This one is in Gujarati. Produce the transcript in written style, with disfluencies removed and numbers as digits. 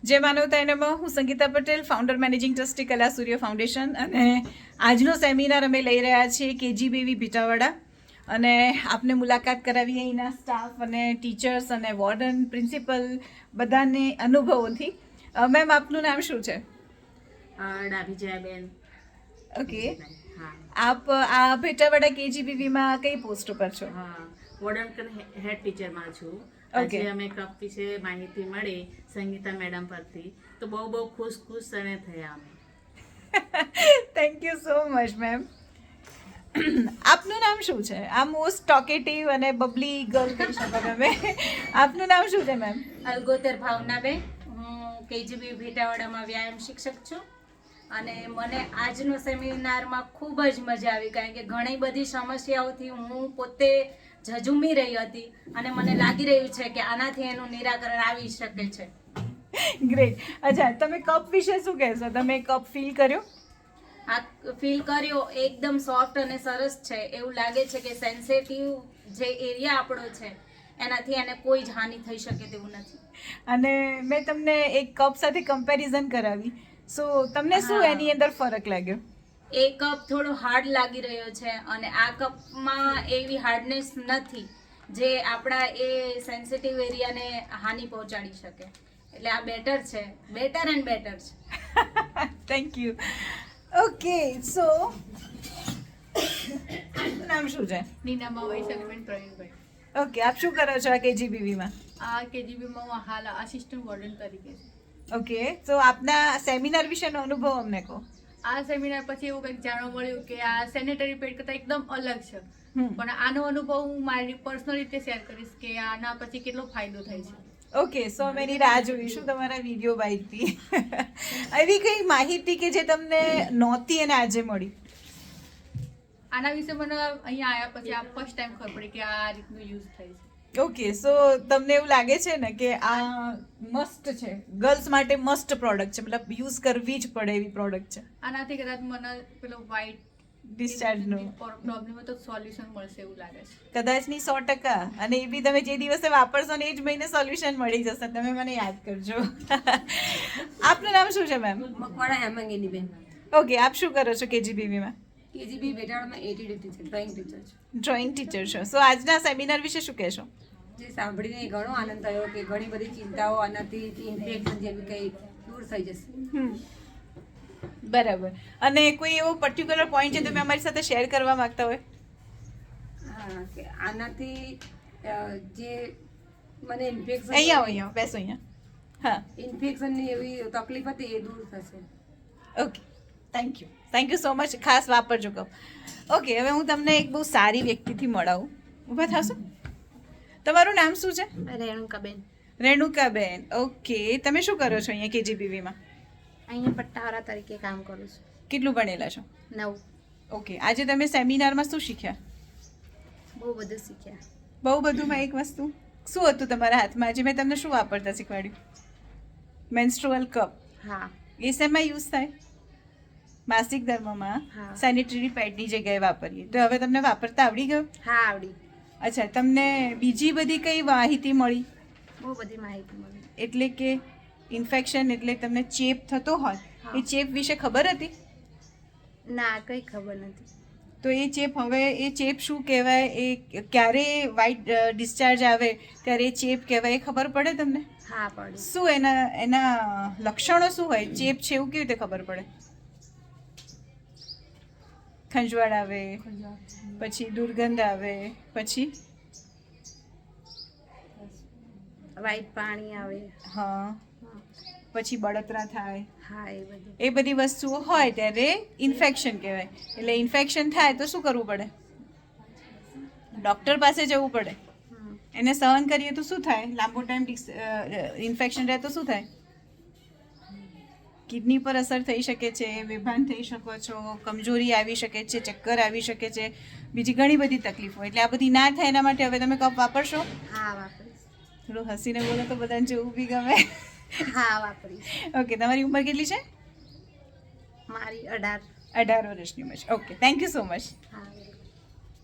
જય માનવતા એનામાં હું Sangeeta Patel, founder managing trustee Kala Surya foundation. અને આજનો સેમિનાર અમે લઈ રહ્યા છીએ કેજીબીવી ભીટાવાડા. અને આપને મુલાકાત કરાવીએ અહીંના સ્ટાફ અને ટીચર્સ અને વોર્ડન, પ્રિન્સિપલ બધાને અનુભવોથી. મેમ, આપનું નામ શું છે? ડાભીજયાબેન. ઓકે, હા આપ આ ભીટાવાડા કેજીબીવીમાં કઈ પોસ્ટ ઉપર છો? હા, વોર્ડન હેડ ટીચરમાં છું. Okay. આજે અમે કપ વિશે માહિતી મળી સંગીતા મેડમ પરથી, તો બહુ ખુશ અને થયા અમે. Thank you so much ma'am. આપનું નામ શું છે? આ મોસ્ટ ટોકેટિવ અને બબલી ગર્લ કહી શકો તમે. આપનું નામ શું છે મેમ? અલગોતર ભાવનાબેન. હું કેજીબી ભીટાવાડામાં વ્યાયામ શિક્ષક છું અને મને આજનો સેમિનારમાં ખૂબ જ મજા આવી, કારણ કે ઘણી બધી સમસ્યાઓથી હું પોતે ઝઝૂમી રહી હતી અને મને લાગી રહ્યું છે કે આનાથી એનું નિરાકરણ આવી શકે છે. ગ્રેટ. અચ્છા, તમે કપ વિશે શું કહેશો? તમે કપ ફીલ કર્યો? આ ફીલ કર્યો, એકદમ સોફ્ટ અને સરસ છે. એવું લાગે છે કે સેન્સિટિવ જે એરિયા આપણો છે એનાથી એને કોઈ જ હાનિ થઈ શકે તેવું નથી. અને મેં તમને એક કપ સાથે કમ્પેરિઝન કરાવી, સો તમને શું હા. એની અંદર ફરક લાગ્યો? એ કપ થોડો હાર્ડ લાગી રહ્યો છે અને આ કપમાં એવી હાર્ડનેસ નથી જે આપણા એ સેન્સિટિવ એરિયાને હાનિ પહોંચાડી શકે. એટલે આ બેટર છે, બેટર એન્ડ બેટર છે. Thank you. ઓકે, સો નામ શું છે? નીનામાં વૈશાલીબેન પ્રવીણભાઈ. ઓકે, આપ શું કરો છો આ કેજીબીવીમાં? આ કેજીબીમાં હું હાલ આસિસ્ટન્ટ વોર્ડન તરીકે છું. ઓકે, તો આપના સેમિનાર વિશેનો અનુભવ અમને કહો. આ સેમિનાર પછી એવું કંઈક જાણવા મળ્યું કે આ સેનેટરી પેડ કરતાં એકદમ અલગ છે, પણ આનો અનુભવ હું મારી પર્સનલ રીતે શેર કરીશ કે આના પછી કેટલો ફાયદો થાય છે. ઓકે, સો અમે એની રાહ જોઈશું તમારા વિડીયો બાઇકથી. એવી કઈ માહિતી કે જે તમને નહોતી અને આજે મળી? આના વિશે મને અહીંયા આવ્યા પછી આ ફર્સ્ટ ટાઈમ ખબર પડી કે આ રીતનું યુઝ થાય છે. ઓકે, સો તમને એવું લાગે છે ને કે આ મસ્ટ છે, ગર્લ્સ માટે મસ્ટ પ્રોડક્ટ છે, મતલબ યુઝ કરવી જ પડે એવી પ્રોડક્ટ છે? આનાથી કદાચ મને પેલો વાઇટ ડિસ્ચાર્જનો પ્રોબ્લેમ હોય તો સોલ્યુશન મળશે એવું લાગે છે. કદાચની 100%. અને એ બી તમે જે દિવસે વાપરશો ને એ જ મહિને સોલ્યુશન મળી જશે. તમે મને યાદ કરજો. આપનું નામ શું છે મેમ? મકવાડા હેમાંગીનીબેન. ઓકે, આપ શું કરો છો કેજીબીવીમાં? કેજીબી બેટાળામાં એટીડી ટીચર, ડ્રોઈંગ ટીચર છે. ડ્રોઈંગ ટીચર છો. સો આજના સેમિનાર વિશે શું કહેશો? જે સાંભળીને ઘણો આનંદ થયો કે ઘણી બધી ચિંતાઓ આનાથી ઇન્ફેક્શન જેવી કંઈ દૂર થઈ જશે. બરાબર. અને કોઈ એવો પર્ટિક્યુલર પોઈન્ટ છે તમે અમારી સાથે શેર કરવા માંગતા હોય? હા, કે આનાથી જે મને ઇન્ફેક્શન અહીંયા બેસો અહીંયા. હા, ઇન્ફેક્શનની એવી તકલીફ હતી એ દૂર થશે. Okay, thank you so much. ખાસ વાપરજો કહું. ઓકે, હવે હું તમને એક બહુ સારી વ્યક્તિથી મળાવું. ઊભા થશો? તમારું નામ શું છે? રેણુકાબેન. રેણુકાબેન. ઓકે, તમે શું કરો છો અહીંયા કેજીબીવીમાં? અહીંયા પટ્ટાવાળા તરીકે કામ કરું છું. કેટલું ભણેલા છો? 9. ઓકે, આજે તમે સેમિનારમાં શું શીખ્યા? બહુ બધું શીખ્યા. બહુ બધુંમાં એક વસ્તુ શું હતું તમારા હાથમાં? આજે મેં તમને શું વાપરતા શીખવાડ્યું? Menstrual cup. હા. એ શેમાં યુઝ થાય? માસિક ધર્મમાં હા. સેનિટરી પેડની જગ્યાએ વાપરીએ. તો હવે તમને વાપરતા આવડી ગયું? હા, આવડી. અચ્છા, તમને બીજી બધી કઈ માહિતી મળી? બહુ બધી માહિતી મળી. એટલે કે ઇન્ફેક્શન એટલે તમને ચેપ થતો હોય, હા. એ ચેપ વિશે ખબર હતી? ના, કંઈ ખબર નથી. તો એ ચેપ હવે એ ચેપ શું કહેવાય, એ ક્યારે વાઇટ ડિસ્ચાર્જ આવે ત્યારે એ ચેપ કહેવાય, એ ખબર પડે તમને? હા, પડી. શું એના લક્ષણો શું હોય? ચેપ છે એવું કેવી રીતે ખબર પડે? ખંજવાળ આવે, પછી દુર્ગંધ આવે, પછી વાઈટ પાણી આવે. હા, હા. પછી બળતરા થાય. હા, એ બધું. એ બધી વસ્તુઓ હોય ત્યારે ઇન્ફેક્શન કહેવાય. એટલે ઇન્ફેક્શન થાય તો શું કરવું પડે? ડૉક્ટર પાસે જવું પડે. હમ. એને સહન કરીએ તો શું થાય? લાંબો ટાઈમ ઇન્ફેક્શન રહે તો શું થાય? કિડની પર અસર થઈ શકે છે, બેભાન થઈ શકો છો, કમજોરી આવી શકે છે, ચક્કર આવી શકે છે, બીજી ઘણી બધી તકલીફો. એટલે આ બધી ના થાય એના માટે હવે તમે કપ વાપરશો? હા, વાપરીશ. થોડું હસીને બોલો તો બધાને જોવું બી ગમે. હા, વાપરીશ. ઓકે, તમારી ઉંમર કેટલી છે? મારી 18. 18 વર્ષની ઉંમર છે. Okay, thank you so much. હા.